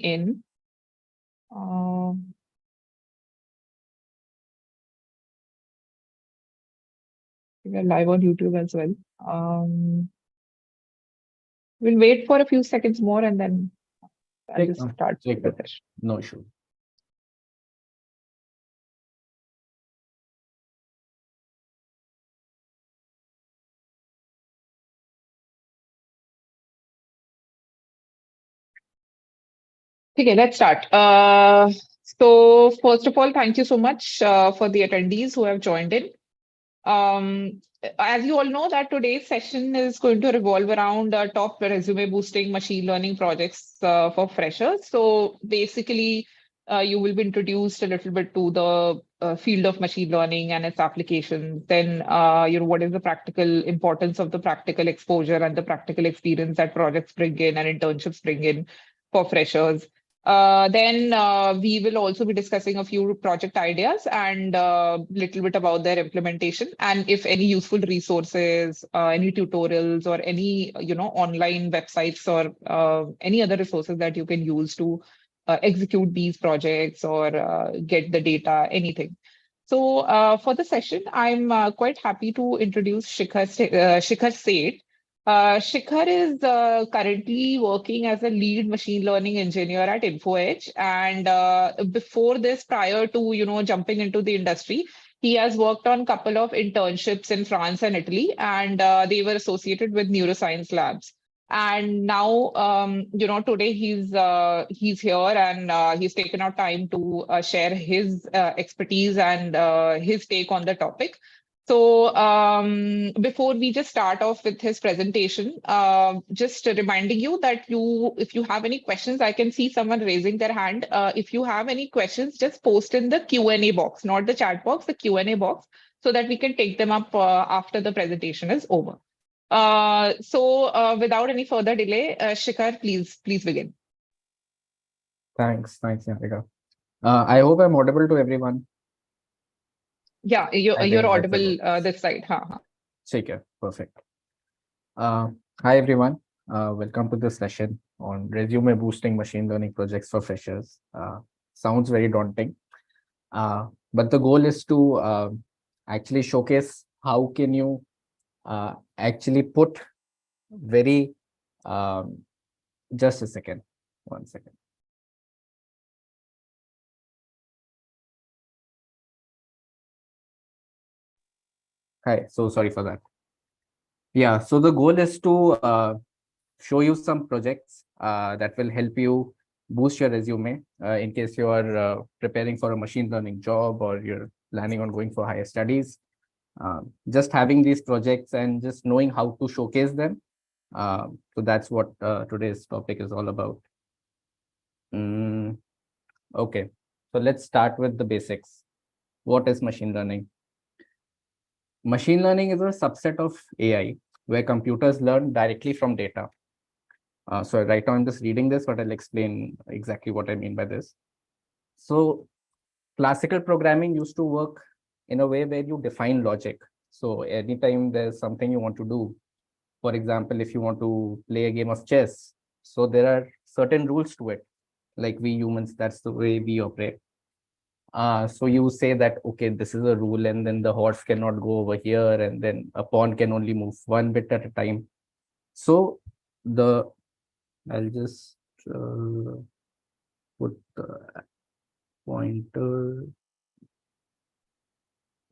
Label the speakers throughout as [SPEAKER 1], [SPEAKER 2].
[SPEAKER 1] in. We are live on YouTube as well. We'll wait for a few seconds more and then I'll just start with the session.
[SPEAKER 2] No issue.
[SPEAKER 1] Okay, let's start. So first of all, thank you so much for the attendees who have joined in. As you all know that today's session is going to revolve around top resume boosting machine learning projects for freshers. So basically, you will be introduced a little bit to the field of machine learning and its applications. Then, what is the practical importance of the practical exposure and the practical experience that projects bring in and internships bring in for freshers. Then we will also be discussing a few project ideas and a little bit about their implementation, and if any useful resources, any tutorials or any online websites or any other resources that you can use to execute these projects or get the data, anything. So for the session, I'm quite happy to introduce Shikhar Seth. Shikhar is currently working as a lead machine learning engineer at InfoEdge. And before this, prior to, jumping into the industry, he has worked on a couple of internships in France and Italy, and they were associated with neuroscience labs. And now, today he's here and he's taken out time to share his expertise and his take on the topic. So before we just start off with his presentation, just reminding you that if you have any questions, I can see someone raising their hand. If you have any questions, just post in the Q&A box, not the chat box, the Q&A box, so that we can take them up after the presentation is over. So without any further delay, Shikhar, please begin.
[SPEAKER 2] Thanks, Niharika. I hope I'm audible to everyone.
[SPEAKER 1] Yeah, you're audible this side.
[SPEAKER 2] Okay, perfect. Hi everyone. Welcome to this session on resume boosting machine learning projects for freshers. Sounds very daunting, but the goal is to actually showcase how can you actually put very just a second, 1 second. Hi, so sorry for that. Yeah, so the goal is to show you some projects that will help you boost your resume in case you are preparing for a machine learning job or you're planning on going for higher studies. Just having these projects and just knowing how to showcase them. So that's what today's topic is all about. Okay, so let's start with the basics. What is machine learning? Machine learning is a subset of AI where computers learn directly from data. So right now I'm just reading this, but I'll explain exactly what I mean by this. So classical programming used to work in a way where you define logic. So anytime there's something you want to do, for example, if you want to play a game of chess, so there are certain rules to it. Like we humans, that's the way we operate. So you say that, okay, this is a rule, and then the horse cannot go over here, and then a pawn can only move one bit at a time. So I'll just put the pointer,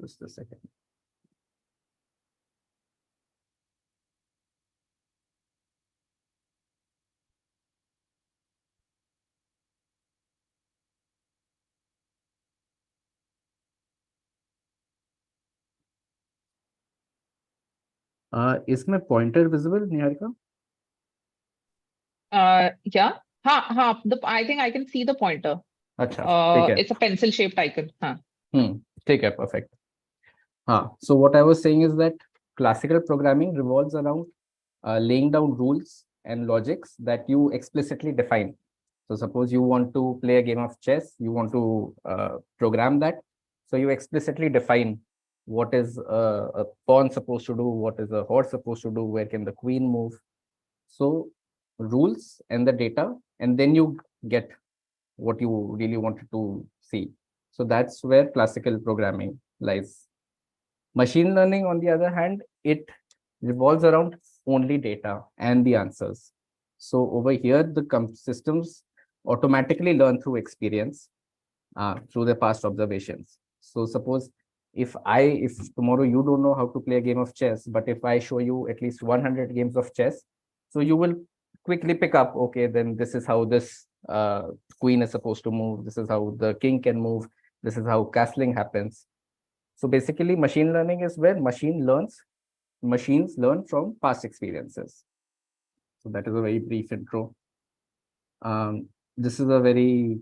[SPEAKER 2] just a second. Is my pointer visible, Niharika?
[SPEAKER 1] Yeah. I think I can see the pointer. It's a pencil shaped icon.
[SPEAKER 2] Take care, perfect. So what I was saying is that classical programming revolves around laying down rules and logics that you explicitly define. So suppose you want to play a game of chess, you want to program that. So you explicitly define what is a pawn supposed to do, what is a horse supposed to do, where can the queen move. So rules and the data, and then you get what you really wanted to see. So that's where classical programming lies. Machine learning, on the other hand, it revolves around only data and the answers. So over here, the systems automatically learn through experience, through their past observations. So suppose if tomorrow you don't know how to play a game of chess, but if I show you at least 100 games of chess, so you will quickly pick up, okay, then this is how this queen is supposed to move. This is how the king can move. This is how castling happens. So basically, machine learning is where machines learn from past experiences. So that is a very brief intro. This is a very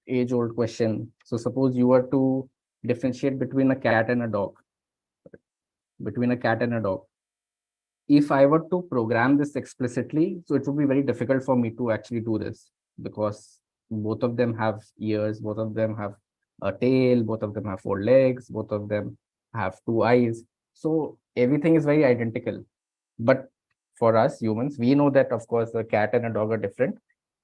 [SPEAKER 2] age-old question. So suppose you were to differentiate between a cat and a dog, between a cat and a dog. If I were to program this explicitly, so it would be very difficult for me to actually do this because both of them have ears, both of them have a tail, both of them have four legs, both of them have two eyes. So everything is very identical. But for us humans, we know that, of course, a cat and a dog are different.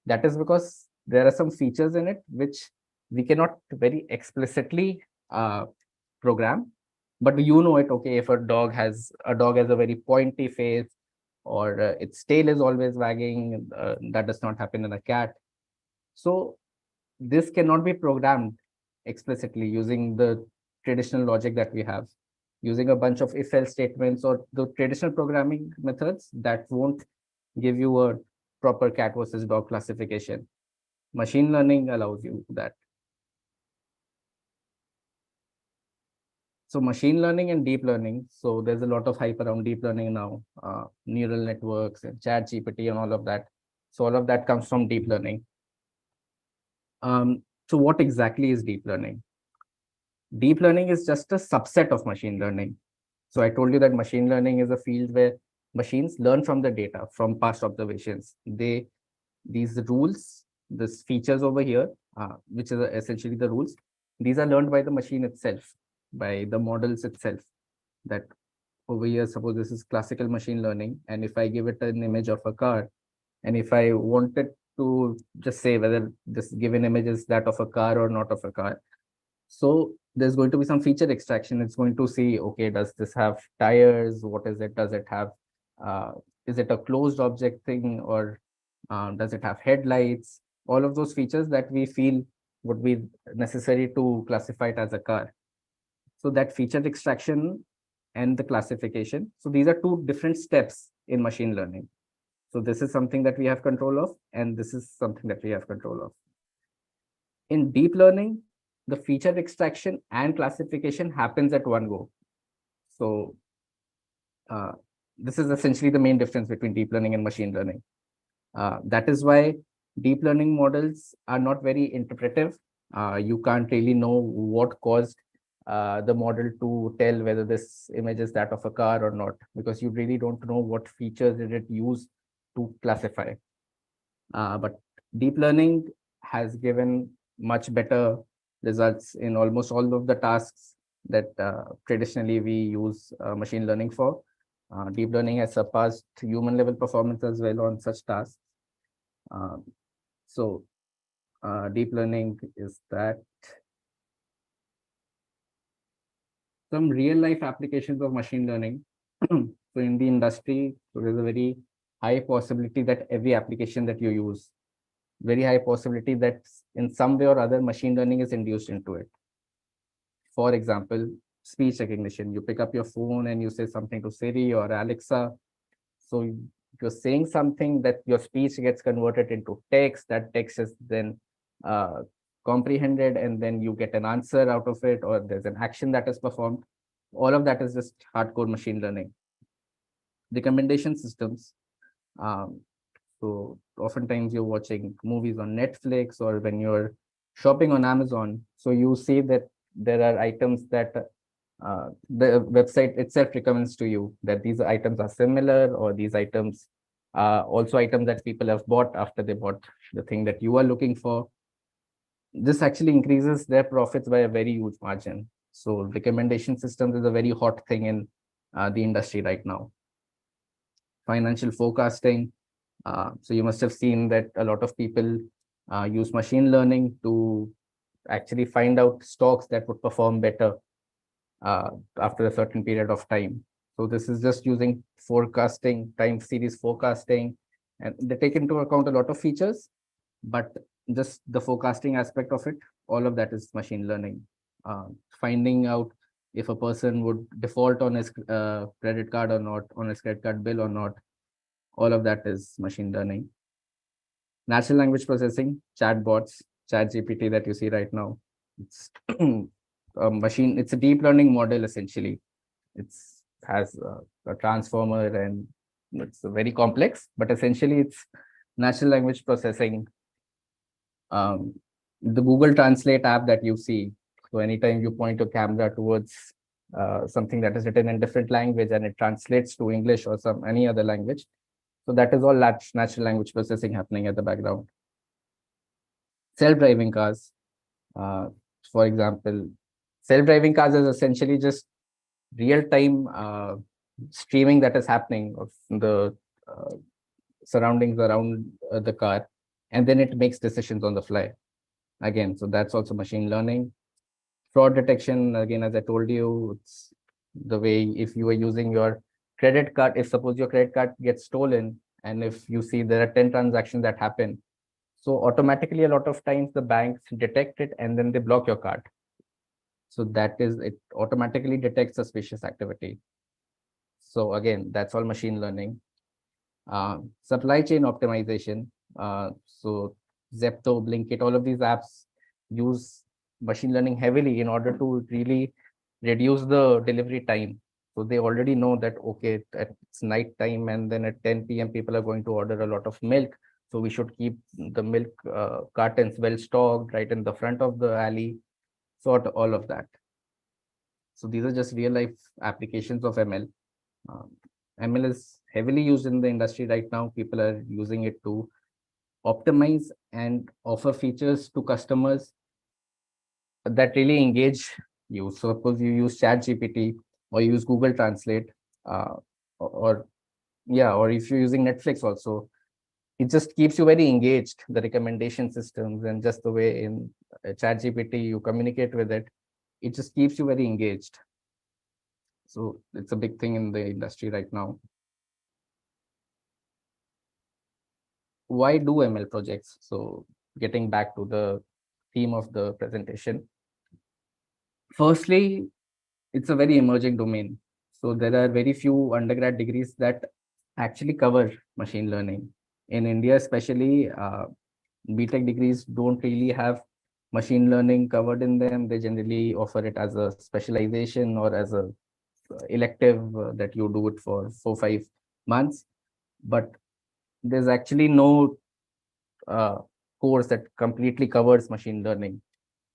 [SPEAKER 2] That is because there are some features in it which we cannot very explicitly program, but you know it. Okay, if a dog has a very pointy face, or its tail is always wagging, that does not happen in a cat. So this cannot be programmed explicitly using the traditional logic that we have, using a bunch of if-else statements or the traditional programming methods that won't give you a proper cat versus dog classification. Machine learning allows you that. So machine learning and deep learning. So there's a lot of hype around deep learning now, neural networks and chat GPT and all of that. So all of that comes from deep learning. So what exactly is deep learning? Deep learning is just a subset of machine learning. So I told you that machine learning is a field where machines learn from the data, from past observations. These rules, these features over here, which is essentially the rules, these are learned by the machine itself, by the models itself. That over here, suppose this is classical machine learning, and if I give it an image of a car, and if I wanted to just say whether this given image is that of a car or not of a car, so there's going to be some feature extraction. It's going to see, okay, does this have tires? What is it? Does it have, uh, is it a closed object thing, or does it have headlights? All of those features that we feel would be necessary to classify it as a car. So that feature extraction and the classification. So these are two different steps in machine learning. So this is something that we have control of, and this is something that we have control of. In deep learning, the feature extraction and classification happens at one go. So this is essentially the main difference between deep learning and machine learning. That is why deep learning models are not very interpretive. You can't really know what caused the model to tell whether this image is that of a car or not, because you really don't know what features did it use to classify. But deep learning has given much better results in almost all of the tasks that traditionally we use machine learning for. Deep learning has surpassed human level performance as well on such tasks. So deep learning is that. Some real life applications of machine learning. So in the industry, there is a very high possibility that every application that you use, very high possibility that in some way or other machine learning is induced into it. For example, speech recognition. You pick up your phone and you say something to Siri or Alexa. So you're saying something, that your speech gets converted into text. That text is then comprehended, and then you get an answer out of it, or there's an action that is performed. All of that is just hardcore machine learning. Recommendation systems. So oftentimes you're watching movies on Netflix, or when you're shopping on Amazon, so you see that there are items that the website itself recommends to you that these items are similar, or these items are also items that people have bought after they bought the thing that you are looking for. This actually increases their profits by a very huge margin. So recommendation systems is a very hot thing in the industry right now. Financial forecasting. So you must have seen that a lot of people use machine learning to actually find out stocks that would perform better uh, after a certain period of time. So this is just using forecasting, time series forecasting, and they take into account a lot of features, but just the forecasting aspect of it, all of that is machine learning. Finding out if a person would default on his credit card or not, on his credit card bill or not, all of that is machine learning. Natural language processing, chatbots, chat GPT that you see right now, it's a machine, it's a deep learning model essentially. It's has a transformer and it's very complex, but essentially it's natural language processing. um, the Google Translate app that you see. So anytime you point your camera towards something that is written in different language and it translates to English or some any other language. So that is all natural language processing happening at the background. Self-driving cars, uh, for example, self-driving cars is essentially just real-time streaming that is happening of the uh, surroundings around the car, and then it makes decisions on the fly. Again, so that's also machine learning. Fraud detection, again, as I told you, it's the way if you are using your credit card, if suppose your credit card gets stolen, and if you see there are 10 transactions that happen, so automatically a lot of times the banks detect it and then they block your card. So that is, it automatically detects suspicious activity. So again, that's all machine learning. Supply chain optimization. So Zepto, Blinkit, all of these apps use machine learning heavily in order to really reduce the delivery time. So they already know that, okay, it's night time and then at 10 p.m. people are going to order a lot of milk. So we should keep the milk cartons well stocked right in the front of the alley, sort all of that. So these are just real life applications of ML. Um, ML is heavily used in the industry right now. People are using it to optimize and offer features to customers that really engage you. So suppose you use Chat GPT or you use Google Translate, uh, or yeah, or if you're using Netflix also, it just keeps you very engaged. The recommendation systems and just the way in Chat GPT you communicate with it, it just keeps you very engaged. So it's a big thing in the industry right now. Why do ML projects? So getting back to the theme of the presentation. Firstly, it's a very emerging domain. So there are very few undergrad degrees that actually cover machine learning. In India, especially, BTech degrees don't really have machine learning covered in them. They generally offer it as a specialization or as a elective that you do it for 4 5 months. But there's actually no uh, course that completely covers machine learning,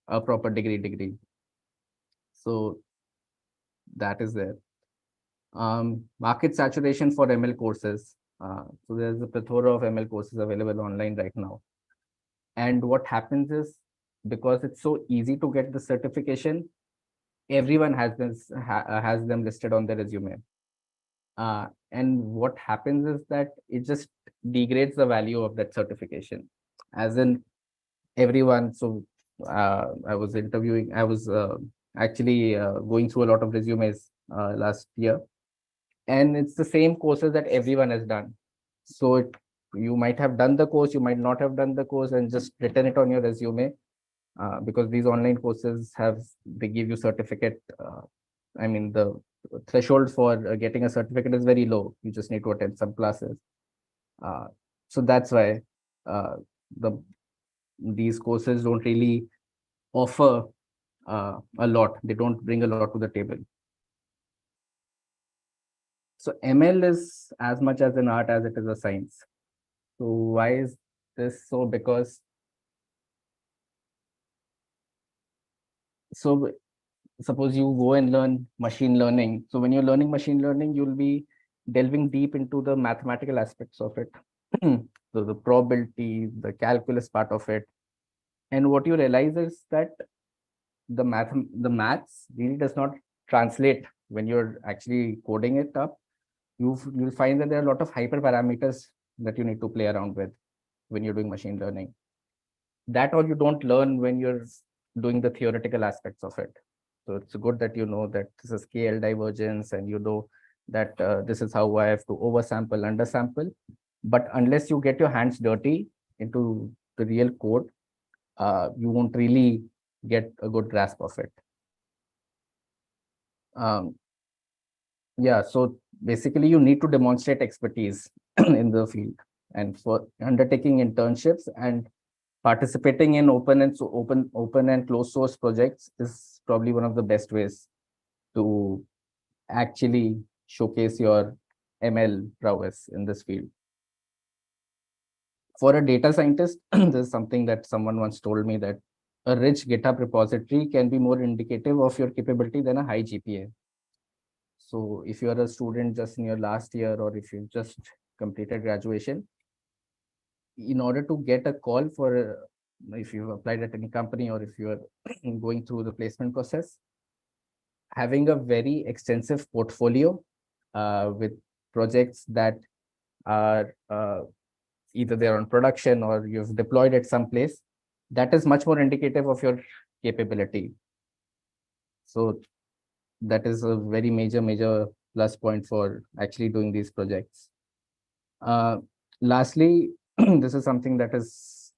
[SPEAKER 2] a proper degree. So that is there. Market saturation for ML courses. So there's a plethora of ML courses available online right now. And what happens is, because it's so easy to get the certification, everyone has them listed on their resume. And what happens is that it just degrades the value of that certification. As in, everyone. So I was interviewing, I was actually going through a lot of resumes last year, and it's the same courses that everyone has done. So you might have done the course, you might not have done the course, and just written it on your resume, because these online courses they give you certificate. I mean, the threshold for getting a certificate is very low. You just need to attend some classes. Uh, so that's why uh, the these courses don't really offer a lot. They don't bring a lot to the table. So ML is as much as an art as it is a science. So why is this so? Because so suppose you go and learn machine learning. So when you're learning machine learning, you'll be delving deep into the mathematical aspects of it. So the probability, the calculus part of it. And what you realize is that the maths really does not translate when you're actually coding it up. You'll find that there are a lot of hyperparameters that you need to play around with when you're doing machine learning. that or you don't learn when you're doing the theoretical aspects of it. So it's good that you know that this is KL divergence and you know that this is how I have to oversample, undersample. But unless you get your hands dirty into the real code, you won't really get a good grasp of it. Um, yeah, so basically you need to demonstrate expertise in the field, and for undertaking internships and participating in open and closed source projects is probably one of the best ways to actually showcase your ML prowess in this field. For a data scientist, this is something that someone once told me, that a rich GitHub repository can be more indicative of your capability than a high GPA. So if you are a student just in your last year, or if you just completed graduation, in order to get a call for, if you've applied at any company or if you are going through the placement process, having a very extensive portfolio with projects that are either they're on production or you've deployed at some place, that is much more indicative of your capability. So that is a very major plus point for actually doing these projects. Lastly, this is something that is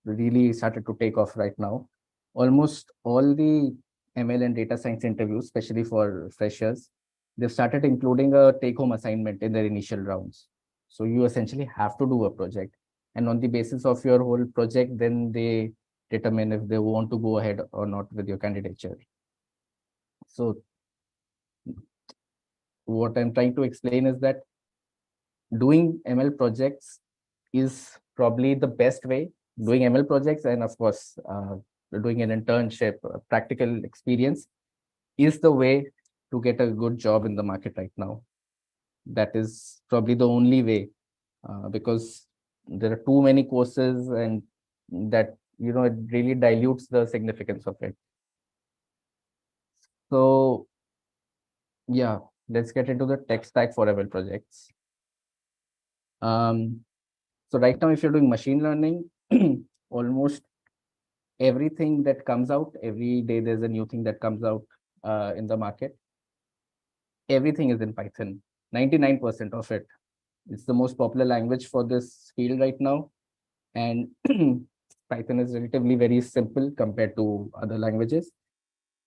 [SPEAKER 2] really started to take off right now. Almost all the ML and data science interviews, especially for freshers, they've started including a take-home assignment in their initial rounds. So you essentially have to do a project, and on the basis of your whole project, then they determine if they want to go ahead or not with your candidature. So what I'm trying to explain is that doing ML projects is probably the best way. Doing ML projects, and of course, doing an internship, practical experience, is the way to get a good job in the market right now. That is probably the only way, because there are too many courses, and that, you know, it really dilutes the significance of it. So yeah, let's get into the tech stack for ML projects. So right now, if you're doing machine learning, almost everything that comes out every day, there's a new thing that comes out in the market. Everything is in Python. 99% of it. It's the most popular language for this field right now, and Python is relatively very simple compared to other languages,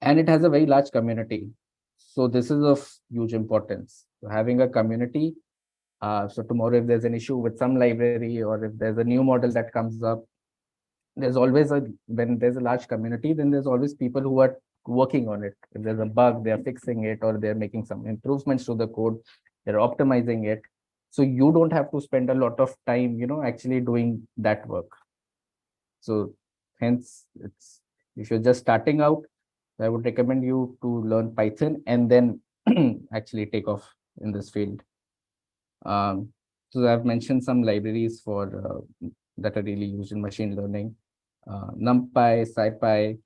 [SPEAKER 2] and it has a very large community. So this is of huge importance. So having a community. So tomorrow, if there's an issue with some library, or if there's a new model that comes up, there's always when there's a large community, then there's always people who are working on it. If there's a bug, they're fixing it, or they're making some improvements to the code, they're optimizing it. So you don't have to spend a lot of time, you know, actually doing that work. So hence, it's, if you're just starting out, I would recommend you to learn Python and then actually take off in this field. So I've mentioned some libraries for that are really used in machine learning. NumPy, SciPy,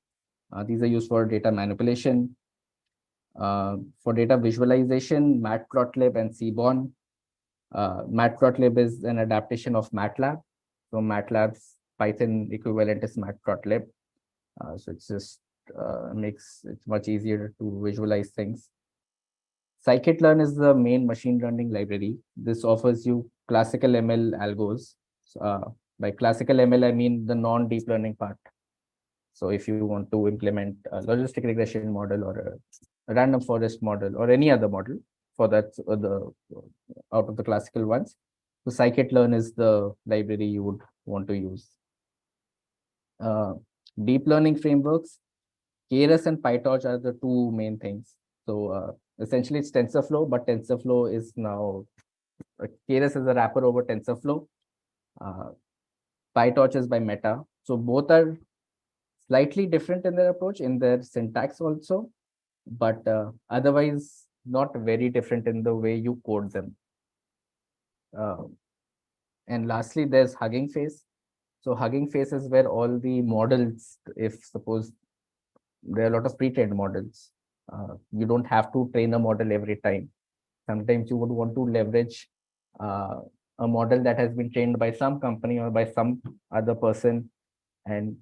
[SPEAKER 2] these are used for data manipulation. For data visualization, Matplotlib and Seaborn. Matplotlib is an adaptation of MATLAB. So MATLAB's Python equivalent is Matplotlib. So it's just makes it much easier to visualize things. Scikit-learn is the main machine learning library. This offers you classical ML algos. By classical ML, I mean the non-deep learning part. So if you want to implement a logistic regression model or a random forest model or any other model for that, out of the classical ones, so scikit-learn is the library you would want to use. Deep learning frameworks, Keras and PyTorch are the two main things. So essentially it's TensorFlow, but TensorFlow is now, Keras is a wrapper over TensorFlow. PyTorch is by Meta. So both are slightly different in their approach, in their syntax also, but otherwise not very different in the way you code them. And lastly, there's Hugging Face. So Hugging Face is where all the models, if suppose there are a lot of pre-trained models, you don't have to train a model every time. Sometimes you would want to leverage a model that has been trained by some company or by some other person, and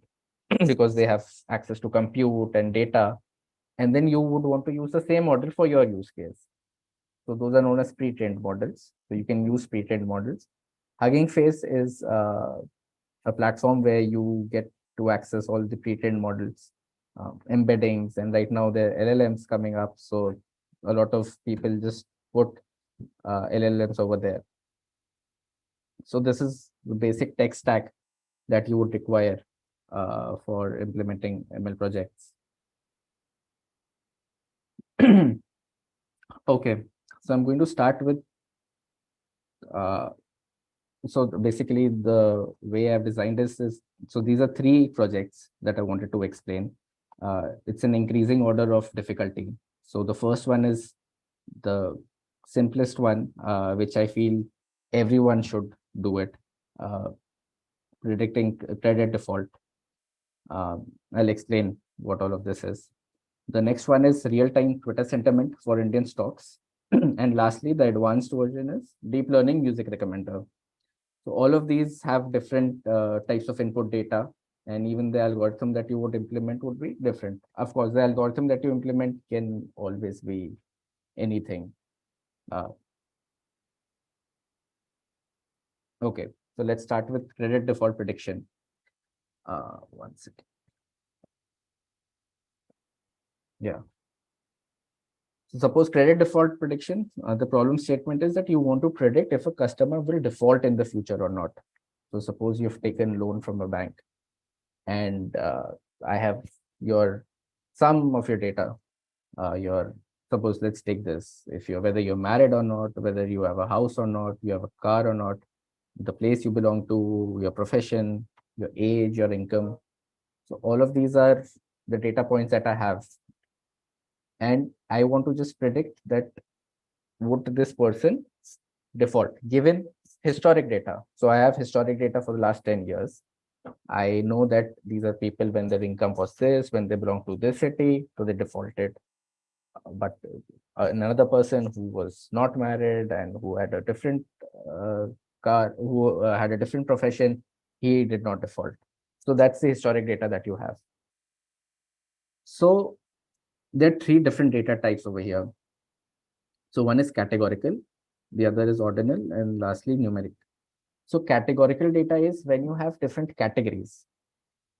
[SPEAKER 2] because they have access to compute and data, and then you would want to use the same model for your use case. So those are known as pre-trained models. So you can use pre-trained models. Hugging Face is a platform where you get to access all the pre-trained models, embeddings, and right now there are LLMs coming up. So a lot of people just put LLMs over there. So this is the basic tech stack that you would require for implementing ML projects. Okay, so I'm going to start with so basically the way I've designed this is, so these are three projects that I wanted to explain. It's an increasing order of difficulty. So the first one is the simplest one, which I feel everyone should do it, predicting credit default. I'll explain what all of this is. The next one is real-time Twitter sentiment for Indian stocks. And lastly, the advanced version is deep learning music recommender. So all of these have different types of input data, and even the algorithm that you would implement would be different. Of course, the algorithm that you implement can always be anything. Okay, so let's start with credit default prediction. One second. Yeah. So suppose credit default prediction, the problem statement is that you want to predict if a customer will default in the future or not. So suppose you've taken loan from a bank, and I have your some of your data. Your suppose let's take this. If you're whether you're married or not, whether you have a house or not, you have a car or not, the place you belong to, your profession, your age, your income. So all of these are the data points that I have, and I want to just predict that would this person default given historic data. So I have historic data for the last 10 years. I know that these are people when their income was this, when they belong to this city, so they defaulted. But another person who was not married and who had a different car, who had a different profession, he did not default. So that's the historic data that you have. So there are three different data types over here. So one is categorical, the other is ordinal, and lastly numeric. So categorical data is when you have different categories.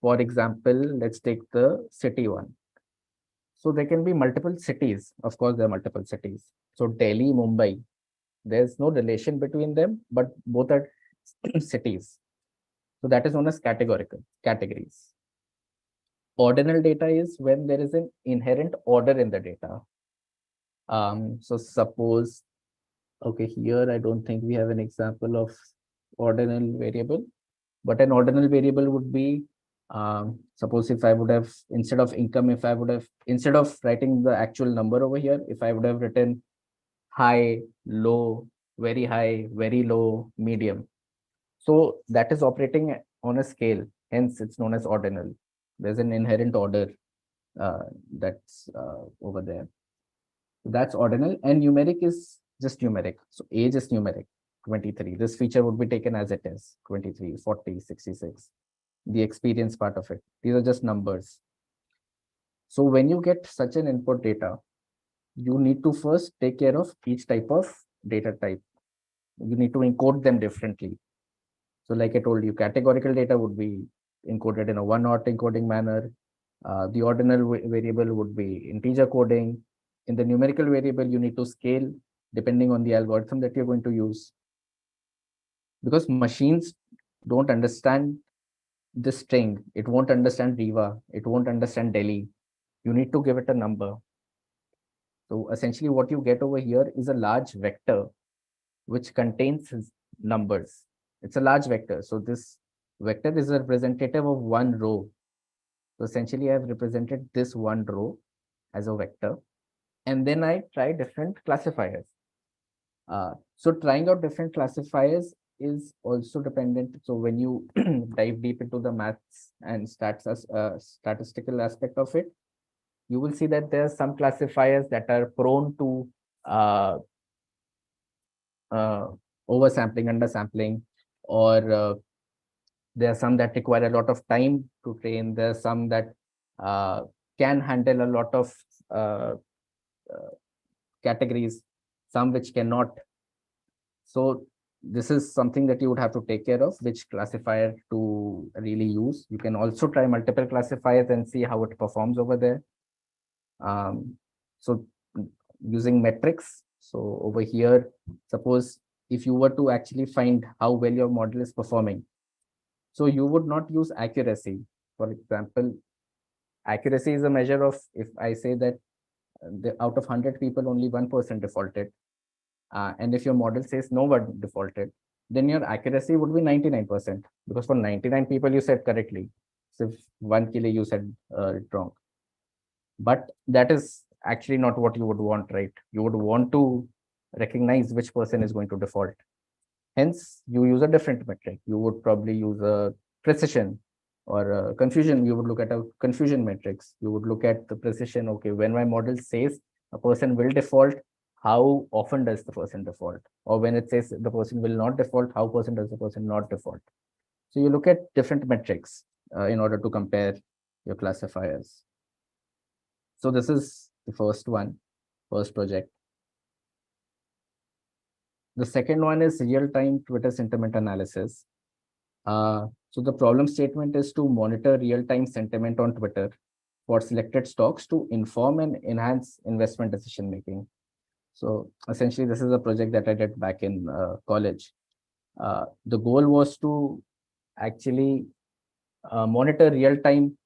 [SPEAKER 2] For example, let's take the city one. So there can be multiple cities. Of course, there are multiple cities. So Delhi, Mumbai, there's no relation between them, but both are cities. So that is known as categorical categories. Ordinal data is when there is an inherent order in the data. So suppose, okay, here I don't think we have an example of ordinal variable, but an ordinal variable would be, suppose if I would have, instead of income, if I would have, instead of writing the actual number over here, if I would have written high, low, very low, medium. So that is operating on a scale, hence it's known as ordinal. There's an inherent order that's over there. So that's ordinal, and numeric is just numeric. So age is numeric, 23. This feature would be taken as it is, 23, 40, 66. The experience part of it. These are just numbers. So when you get such an input data, you need to first take care of each type of data type. You need to encode them differently. So like I told you, categorical data would be encoded in a one-hot encoding manner. The ordinal variable would be integer coding. In the numerical variable, you need to scale depending on the algorithm that you're going to use. Because machines don't understand the string, it won't understand Riva, it won't understand Delhi. You need to give it a number. So essentially what you get over here is a large vector which contains numbers. It's a large vector. So this vector is a representative of one row. So essentially I've represented this one row as a vector. And then I try different classifiers. So trying out different classifiers is also dependent. So when you dive deep into the maths and stats as statistical aspect of it, you will see that there are some classifiers that are prone to oversampling, undersampling, or There are some that require a lot of time to train. There are some that can handle a lot of uh, categories, some which cannot. So this is something that you would have to take care of, which classifier to really use. You can also try multiple classifiers and see how it performs over there. So using metrics. So over here, suppose if you were to actually find how well your model is performing, so you would not use accuracy. For example, accuracy is a measure of, if I say that out of 100 people, only 1% defaulted. And if your model says no one defaulted, then your accuracy would be 99%, because for 99 people, you said correctly. So if one killer you said it wrong. But that is actually not what you would want, right? You would want to recognize which person is going to default. Hence, you use a different metric. You would probably use a precision or a confusion. You would look at a confusion metrics. You would look at the precision. Okay, when my model says a person will default, how often does the person default? Or when it says the person will not default, how often does the person not default? So you look at different metrics in order to compare your classifiers. So this is the first one, first project. The second one is real-time Twitter sentiment analysis. So the problem statement is to monitor real-time sentiment on Twitter for selected stocks to inform and enhance investment decision making. So essentially, this is a project that I did back in college. The goal was to actually monitor real-time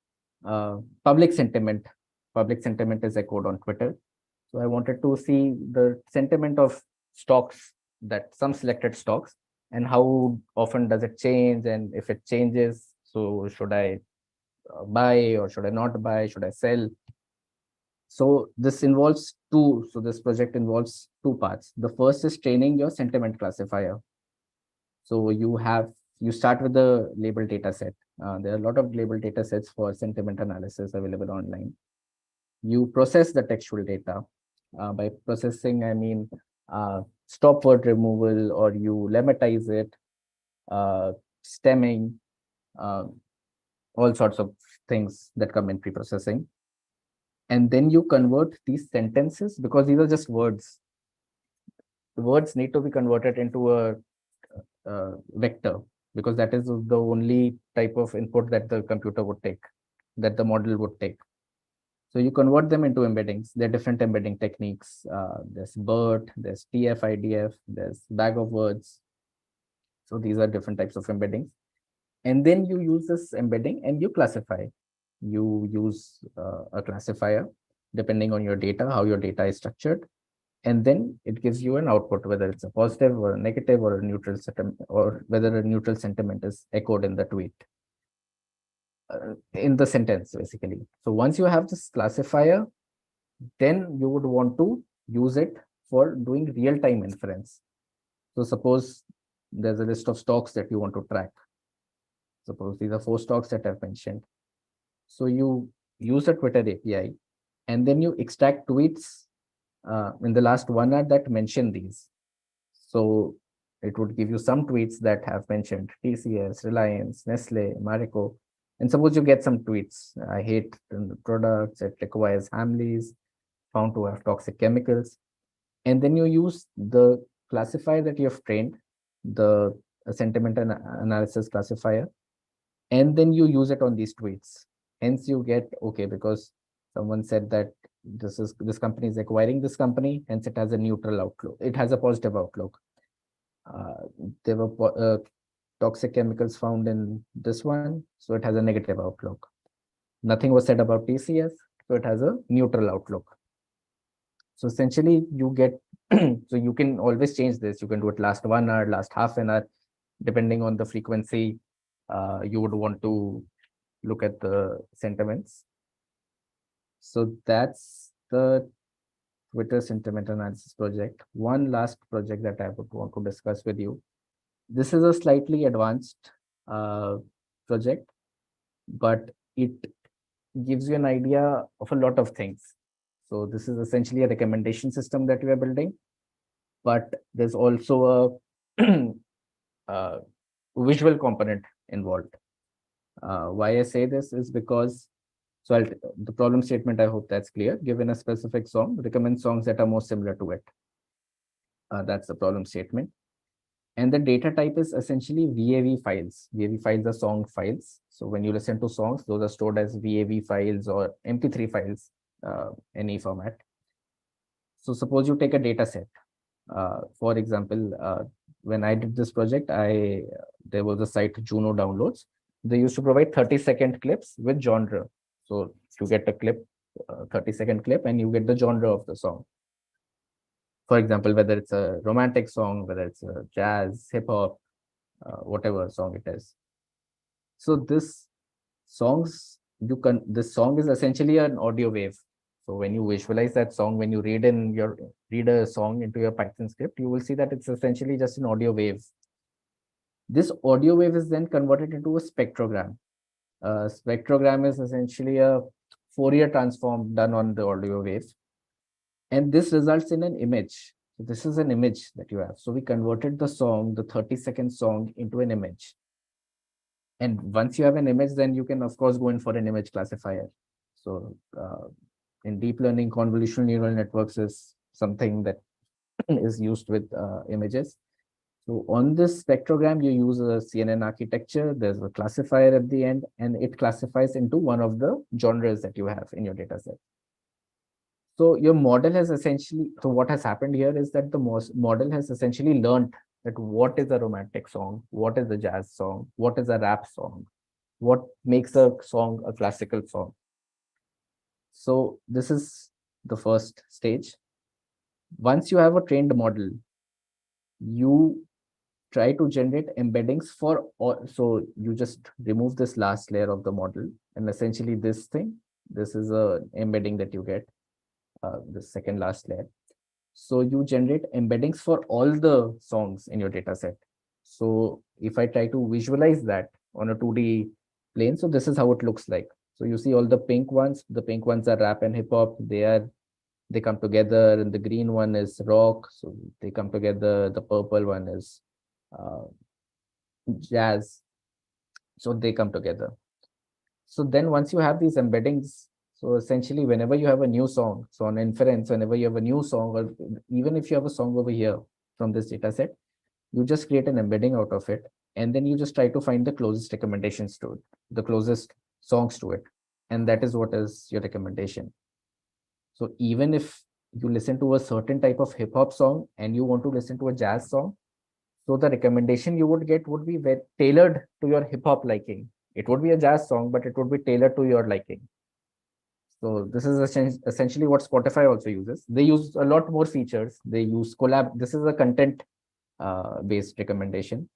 [SPEAKER 2] public sentiment. Public sentiment is echoed on Twitter. So I wanted to see the sentiment of stocks, that some selected stocks, and how often does it change, and if it changes, so should I buy or should I not buy, should I sell? So this involves two. So this project involves two parts. The first is training your sentiment classifier. So you start with the label data set. There are a lot of label data sets for sentiment analysis available online. You process the textual data. By processing, I mean stop word removal, or you lematize it, stemming, uh, all sorts of things that come in pre-processing. And then you convert these sentences, because these are just words. The words need to be converted into a vector, because that is the only type of input that the computer would take, that the model would take. So you convert them into embeddings. There are different embedding techniques. There's BERT, there's TF-IDF, there's bag of words. So these are different types of embeddings. And then you use this embedding and you classify. You use a classifier depending on your data, how your data is structured. And then it gives you an output, whether it's a positive or a negative or a neutral sentiment, or whether a neutral sentiment is echoed in the tweet. In the sentence, basically. So once you have this classifier, then you would want to use it for doing real-time inference. So suppose there's a list of stocks that you want to track. Suppose these are 4 stocks that I've mentioned. So you use a Twitter API, and then you extract tweets in the last 1 hour that mention these. So it would give you some tweets that have mentioned TCS, Reliance, Nestle, Marico. And suppose you get some tweets, I hate the products, it requires Hamleys, found to have toxic chemicals. And then you use the classifier that you have trained, the sentiment analysis classifier, and then you use it on these tweets. Hence you get, okay, because someone said that this company is acquiring this company, hence it has a neutral outlook. It has a positive outlook. There were toxic chemicals found in this one, so it has a negative outlook. Nothing was said about TCS, so it has a neutral outlook. So essentially you get, so you can always change this. You can do it last 1 hour, last half an hour, depending on the frequency you would want to look at the sentiments. So that's the Twitter sentiment analysis project. One last project that I would want to discuss with you. This is a slightly advanced project, but it gives you an idea of a lot of things. So this is essentially a recommendation system that we are building, but there's also a visual component involved. Why I say this is because, so the problem statement, I hope that's clear. Given a specific song, recommend songs that are more similar to it. That's the problem statement. And the data type is essentially VAV files. VAV files are song files. So when you listen to songs, those are stored as VAV files or MP3 files, any format. So suppose you take a data set. For example, when I did this project, there was a site Juno Downloads. They used to provide 30-second clips with genre. So you get a clip, 30-second clip, and you get the genre of the song. For example, whether it's a romantic song, whether it's a jazz, hip hop, whatever song it is. So this song is essentially an audio wave. So when you visualize that song, when you read a song into your Python script, you will see that it's essentially just an audio wave. This audio wave is then converted into a spectrogram. Spectrogram is essentially a Fourier transform done on the audio wave. And this results in an image. So this is an image that you have. So we converted the 30-second song, into an image. And once you have an image, then you can, of course, go in for an image classifier. So in deep learning, convolutional neural networks is something that is used with images. So on this spectrogram, you use a CNN architecture. There's a classifier at the end, and it classifies into one of the genres that you have in your data set. So your model has essentially, so what has happened here is that the model has essentially learned that what is a romantic song, what is a jazz song, what is a rap song, what makes a song a classical song. So this is the first stage. Once you have a trained model, you try to generate embeddings for all. So you just remove this last layer of the model, and essentially this is a embedding that you get, the second last layer. So you generate embeddings for all the songs in your data set. So if I try to visualize that on a 2D plane, so this is how it looks like. So you see all the pink ones are rap and hip hop. They come together, and the green one is rock. So they come together. The purple one is jazz. So they come together. So then once you have these embeddings, so essentially whenever you have a new song, so on inference, whenever you have a new song, or even if you have a song over here from this data set, you just create an embedding out of it. And then you just try to find the closest recommendations to it, the closest songs to it. And that is what is your recommendation. So even if you listen to a certain type of hip hop song and you want to listen to a jazz song, so the recommendation you would get would be very tailored to your hip hop liking. It would be a jazz song, but it would be tailored to your liking. So this is essentially what Spotify also uses. They use a lot more features. They use collab. This is a content based recommendation,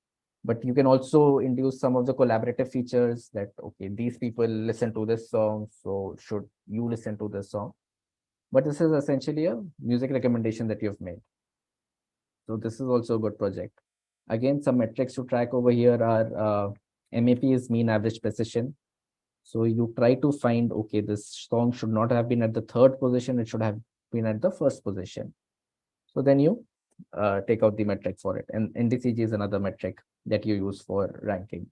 [SPEAKER 2] but you can also induce some of the collaborative features that, okay, these people listen to this song, so should you listen to this song? But this is essentially a music recommendation that you've made. So this is also a good project. Again, some metrics to track over here are MAP is mean average precision. So you try to find, okay, this song should not have been at the third position. It should have been at the first position. So then you take out the metric for it. And NDCG is another metric that you use for ranking.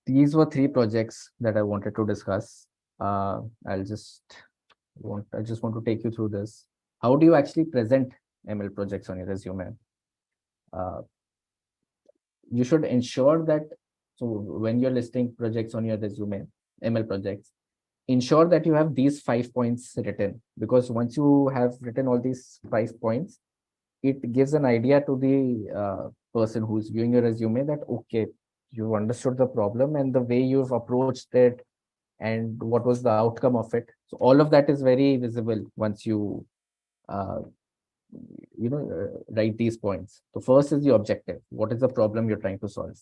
[SPEAKER 2] These were 3 projects that I wanted to discuss. I just want to take you through this. How do you actually present ML projects on your resume? You should ensure that, so when you're listing projects on your resume, ML projects, ensure that you have these 5 points written, because once you have written all these 5 points, it gives an idea to the person who's viewing your resume that, okay, you've understood the problem and the way you've approached it and what was the outcome of it. So all of that is very visible once you write these points. So first is the objective. What is the problem you're trying to solve?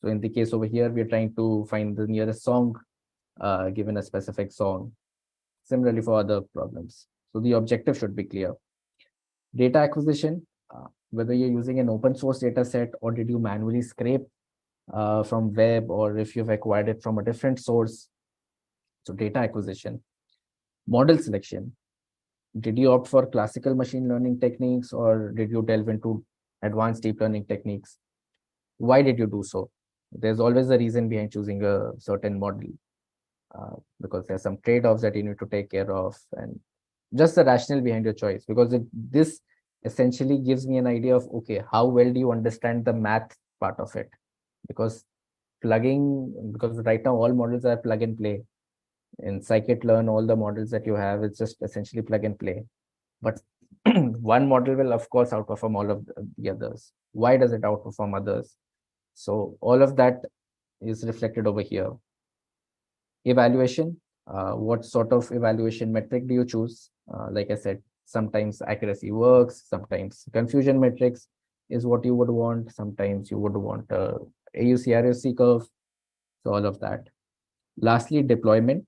[SPEAKER 2] So in the case over here, we're trying to find the nearest song given a specific song. Similarly for other problems. So the objective should be clear. Data acquisition, whether you're using an open source data set or did you manually scrape from web, or if you've acquired it from a different source. So data acquisition. Model selection. Did you opt for classical machine learning techniques, or did you delve into advanced deep learning techniques. Why did you do so? There's always a reason behind choosing a certain model, because there's some trade-offs that you need to take care of, and just the rationale behind your choice. Because this essentially gives me an idea of, okay, how well do you understand the math part of it? Because because right now all models are plug and play. In scikit-learn, all the models that you have, it's just essentially plug and play. But one model will of course outperform all of the others. Why does it outperform others? So all of that is reflected over here. Evaluation, what sort of evaluation metric do you choose? Like I said, sometimes accuracy works, sometimes confusion metrics is what you would want, sometimes you would want a AUC curve, so all of that. Lastly, deployment.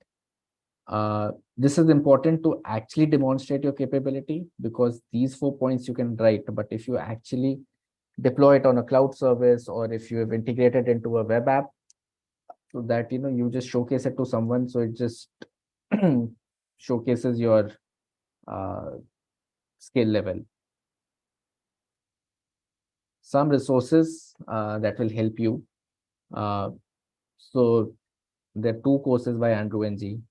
[SPEAKER 2] This is important to actually demonstrate your capability, because these 4 points you can write, but if you actually deploy it on a cloud service, or if you have integrated into a web app, so that you just showcase it to someone, so it just showcases your uh, skill level. Some resources that will help you. So there are two courses by Andrew Ng.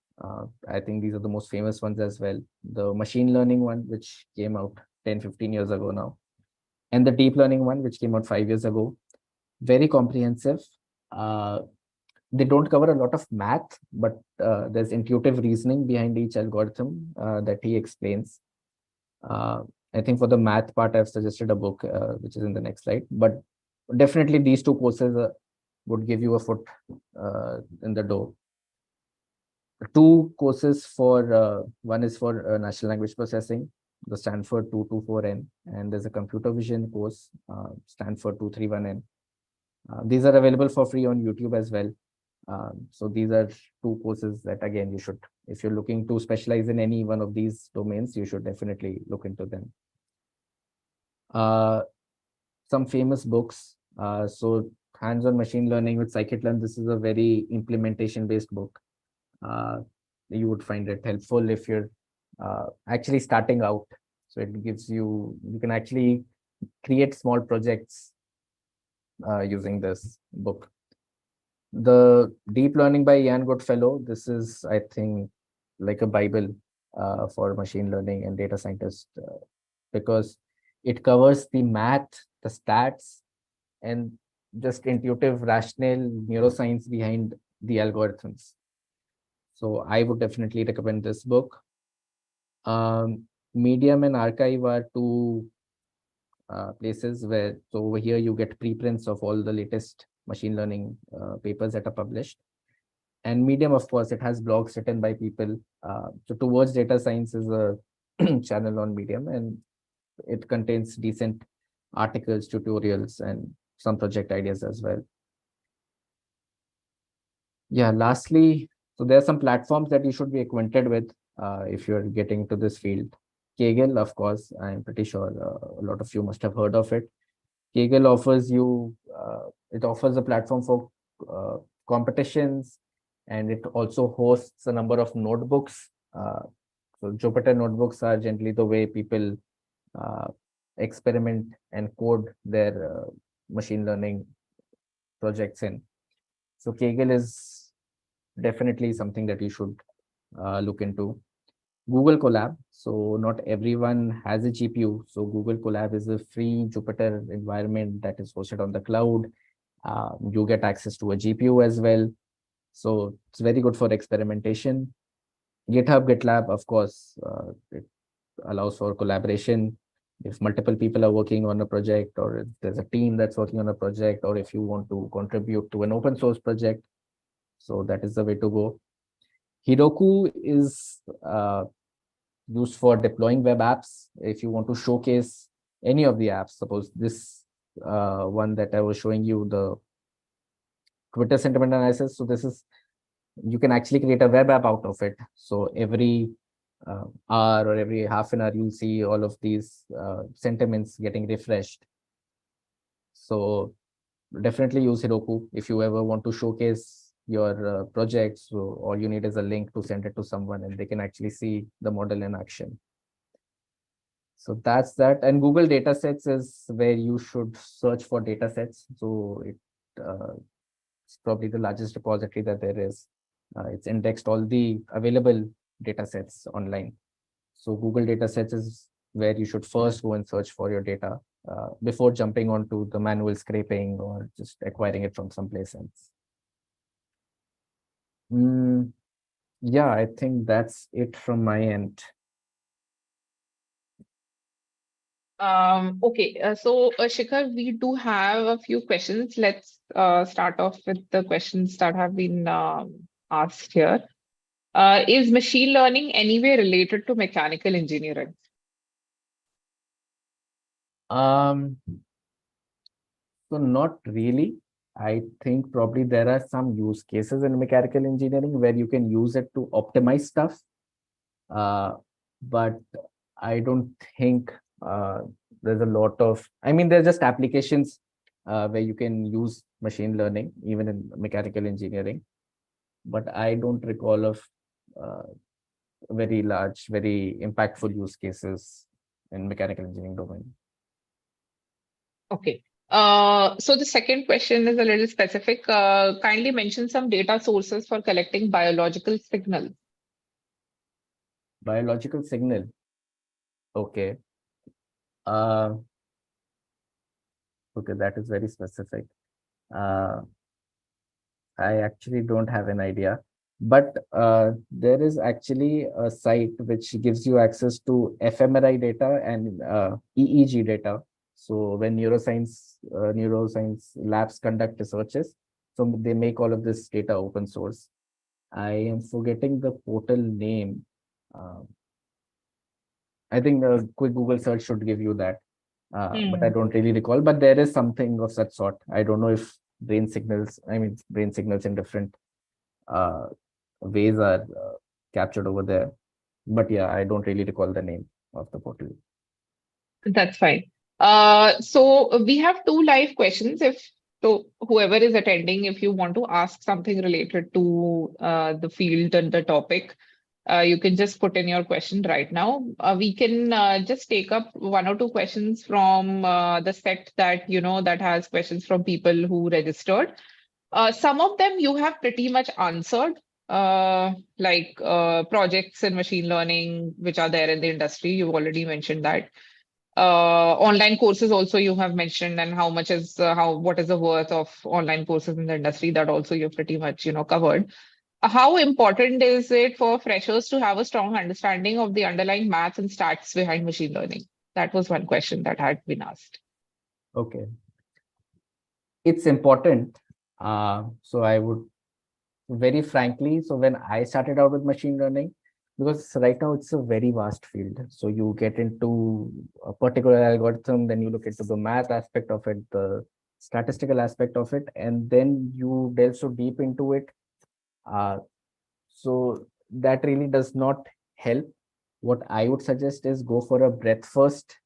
[SPEAKER 2] I think these are the most famous ones as well. The machine learning one, which came out 10-15 years ago now, and the deep learning one, which came out 5 years ago. Very comprehensive. They don't cover a lot of math, but there's intuitive reasoning behind each algorithm that he explains. I think for the math part, I've suggested a book, which is in the next slide. But definitely these two courses would give you a foot in the door. Two courses one is for natural language processing, the Stanford 224N, and there's a computer vision course, Stanford 231N. These are available for free on YouTube as well. So these are two courses that, again, you should, if you're looking to specialize in any one of these domains, you should definitely look into them. Some famous books. So Hands-on Machine Learning with Scikit-learn, this is a very implementation-based book. You would find it helpful if you're actually starting out. So it gives you can actually create small projects using this book. The Deep Learning by Ian Goodfellow, this is, I think, like a Bible for machine learning and data scientists, because it covers the math, the stats, and just intuitive, rational neuroscience behind the algorithms. So I would definitely recommend this book. Medium and Archive are two places where, so over here you get preprints of all the latest machine learning papers that are published. And Medium, of course, it has blogs written by people. So Towards Data Science is a channel on Medium, and it contains decent articles, tutorials, and some project ideas as well. Yeah, lastly, so there are some platforms that you should be acquainted with if you're getting into this field. Kaggle, of course, I'm pretty sure a lot of you must have heard of it. Kaggle offers you, it offers a platform for competitions, and it also hosts a number of notebooks. So Jupyter notebooks are generally the way people experiment and code their machine learning projects in. So Kaggle is definitely something that you should look into. Google Colab. So not everyone has a GPU. So Google Colab is a free Jupyter environment that is hosted on the cloud. You get access to a GPU as well. So it's very good for experimentation. GitHub, GitLab, of course, it allows for collaboration. If multiple people are working on a project, or if there's a team that's working on a project, or if you want to contribute to an open source project, so that is the way to go. Heroku is used for deploying web apps. If you want to showcase any of the apps, suppose this one that I was showing you, the Twitter sentiment analysis. So this is, you can actually create a web app out of it. So every hour or every half an hour, you'll see all of these sentiments getting refreshed. So definitely use Heroku if you ever want to showcase your projects. So all you need is a link to send it to someone, and they can actually see the model in action. So that's that. And Google Datasets is where you should search for datasets. So it's probably the largest repository that there is. It's indexed all the available datasets online. So Google Datasets is where you should first go and search for your data before jumping onto the manual scraping or just acquiring it from someplace else. Yeah, I think that's it from my end.
[SPEAKER 1] Okay, Shikhar, we do have a few questions. Let's start off with the questions that have been asked here. Is machine learning anyway related to mechanical engineering?
[SPEAKER 2] Um, so not really. I think probably there are some use cases in mechanical engineering where you can use it to optimize stuff. But I don't think there's a lot of, I mean, there's just applications where you can use machine learning, even in mechanical engineering. But I don't recall of very large, very impactful use cases in mechanical engineering domain.
[SPEAKER 1] Okay. So the second question is a little specific. Kindly mention some data sources for collecting biological signals.
[SPEAKER 2] Biological signal. Okay. Uh, okay, that is very specific. Uh, I actually don't have an idea, but there is actually a site which gives you access to fMRI data and EEG data. So when neuroscience labs conduct researches, so they make all of this data open source. I am forgetting the portal name. Uh, I think a quick Google search should give you that, but I don't really recall. But there is something of such sort. I don't know if brain signals in different uh, ways are captured over there. But yeah, I don't really recall the name of the portal.
[SPEAKER 1] That's fine. So we have two live questions. If so, whoever is attending, if you want to ask something related to the field and the topic, you can just put in your question right now. We can just take up one or two questions from the set that that has questions from people who registered. Some of them you have pretty much answered, like projects in machine learning, which are there in the industry. You've already mentioned that. Online courses also you have mentioned, and how much is what is the worth of online courses in the industry, that also you've pretty much covered. How important is it for freshers to have a strong understanding of the underlying math and stats behind machine learning? That was one question that had been asked.
[SPEAKER 2] Okay, it's important. So I would very frankly, so when I started out with machine learning, because right now it's a very vast field. So you get into a particular algorithm, then you look into the math aspect of it, the statistical aspect of it, and then you delve so deep into it. So that really does not help. What I would suggest is go for a breadth first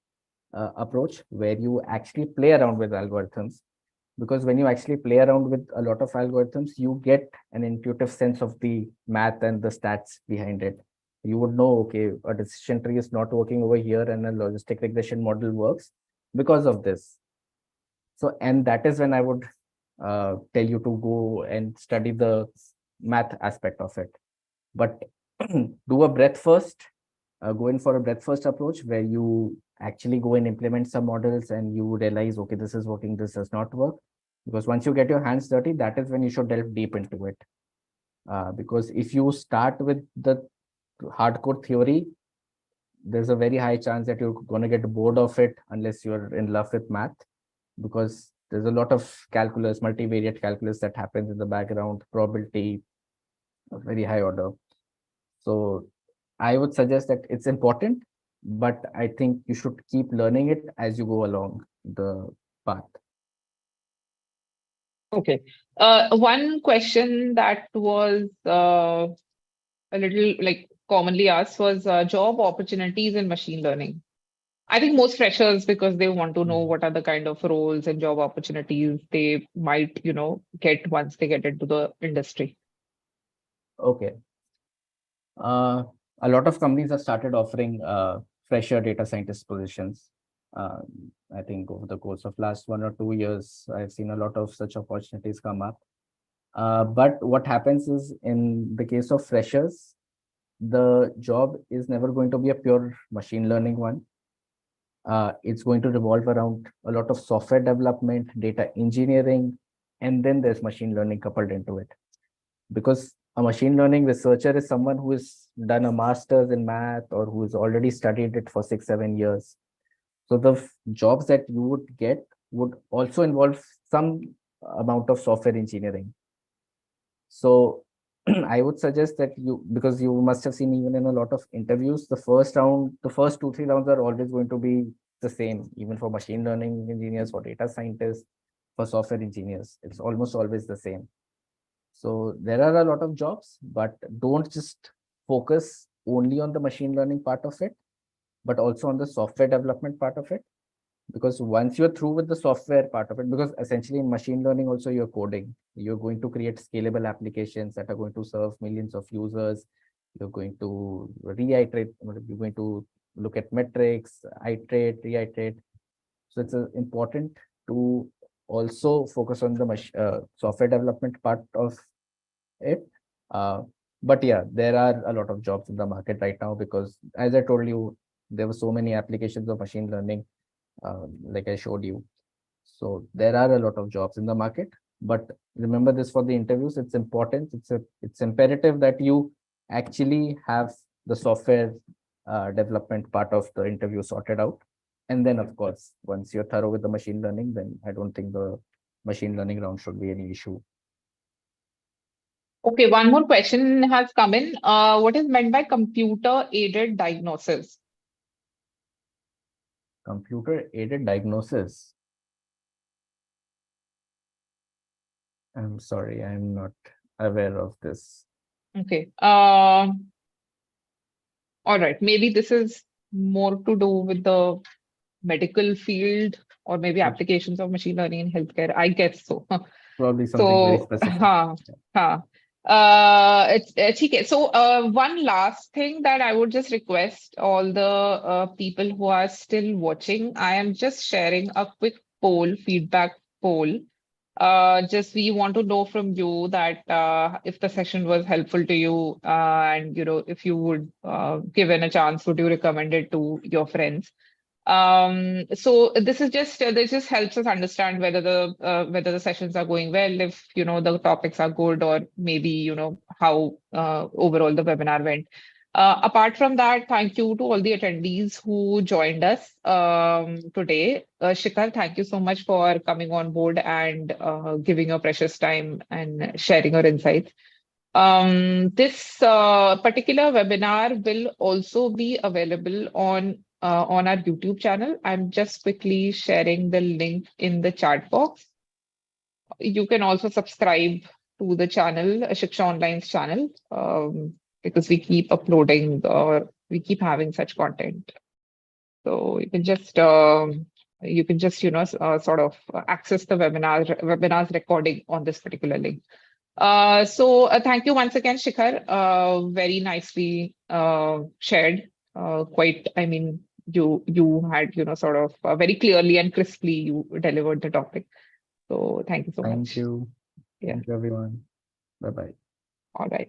[SPEAKER 2] approach where you actually play around with algorithms, because when you actually play around with a lot of algorithms, you get an intuitive sense of the math and the stats behind it. You would know, okay, a decision tree is not working over here and a logistic regression model works because of this. So, and that is when I would tell you to go and study the math aspect of it. But do a breadth first, go in for a breadth first approach where you actually go and implement some models and you realize, okay, this is working, this does not work. Because once you get your hands dirty, that is when you should delve deep into it. Because if you start with the hardcore theory, there's a very high chance that you're going to get bored of it unless you're in love with math, because there's a lot of calculus, multivariate calculus that happens in the background, probability, a very high order. So I would suggest that it's important, but I think you should keep learning it as you go along the path.
[SPEAKER 1] Okay. One question that was a little like commonly asked was job opportunities in machine learning. I think most freshers, because they want to know what are the kind of roles and job opportunities they might, get once they get into the industry.
[SPEAKER 2] Okay. A lot of companies have started offering fresher data scientist positions. I think over the course of last 1 or 2 years, I've seen a lot of such opportunities come up. But what happens is, in the case of freshers, the job is never going to be a pure machine learning one. It's going to revolve around a lot of software development, data engineering, and then there's machine learning coupled into it. Because a machine learning researcher is someone who has done a master's in math or who has already studied it for 6, 7 years. So the jobs that you would get would also involve some amount of software engineering. So I would suggest that because you must have seen even in a lot of interviews, the first 2, 3 rounds are always going to be the same, even for machine learning engineers, for data scientists, for software engineers. It's almost always the same. So there are a lot of jobs, but don't just focus only on the machine learning part of it, but also on the software development part of it. Because once you're through with the software part of it, because essentially in machine learning also you're coding, you're going to create scalable applications that are going to serve millions of users. You're going to reiterate, you're going to look at metrics, iterate, reiterate. So it's important to also focus on the software development part of it. But yeah, there are a lot of jobs in the market right now because, as I told you, there were so many applications of machine learning, like I showed you. So there are a lot of jobs in the market. But remember this for the interviews, it's important. It's imperative that you actually have the software development part of the interview sorted out. And then, of course, once you're thorough with the machine learning, then I don't think the machine learning round should be any issue.
[SPEAKER 1] Okay, one more question has come in. What is meant by computer-aided diagnosis?
[SPEAKER 2] Computer-aided diagnosis. I'm sorry, I'm not aware of this.
[SPEAKER 1] Okay. All right. Maybe this is more to do with the medical field or maybe applications of machine learning in healthcare. I guess so.
[SPEAKER 2] Probably something very
[SPEAKER 1] So,
[SPEAKER 2] specific.
[SPEAKER 1] it's okay. So, one last thing that I would just request all the people who are still watching, I am just sharing a quick feedback poll. Just we want to know from you that if the session was helpful to you, and if you would given a chance, would you recommend it to your friends? So this just helps us understand whether the sessions are going well, if the topics are good, or maybe how overall the webinar went. Apart from that, thank you to all the attendees who joined us today. Shikhar, thank you so much for coming on board and giving your precious time and sharing your insights. This particular webinar will also be available on our YouTube channel. I'm just quickly sharing the link in the chat box. You can also subscribe to the channel, Shiksha Online's channel, because we keep uploading or we keep having such content. So you can just sort of access the webinar's recording on this particular link. So thank you once again, Shikhar. Very nicely shared. You had sort of very clearly and crisply you delivered the topic. So thank you so much.
[SPEAKER 2] Thank you.
[SPEAKER 1] Yeah.
[SPEAKER 2] Thank you, everyone. Bye-bye.
[SPEAKER 1] All right.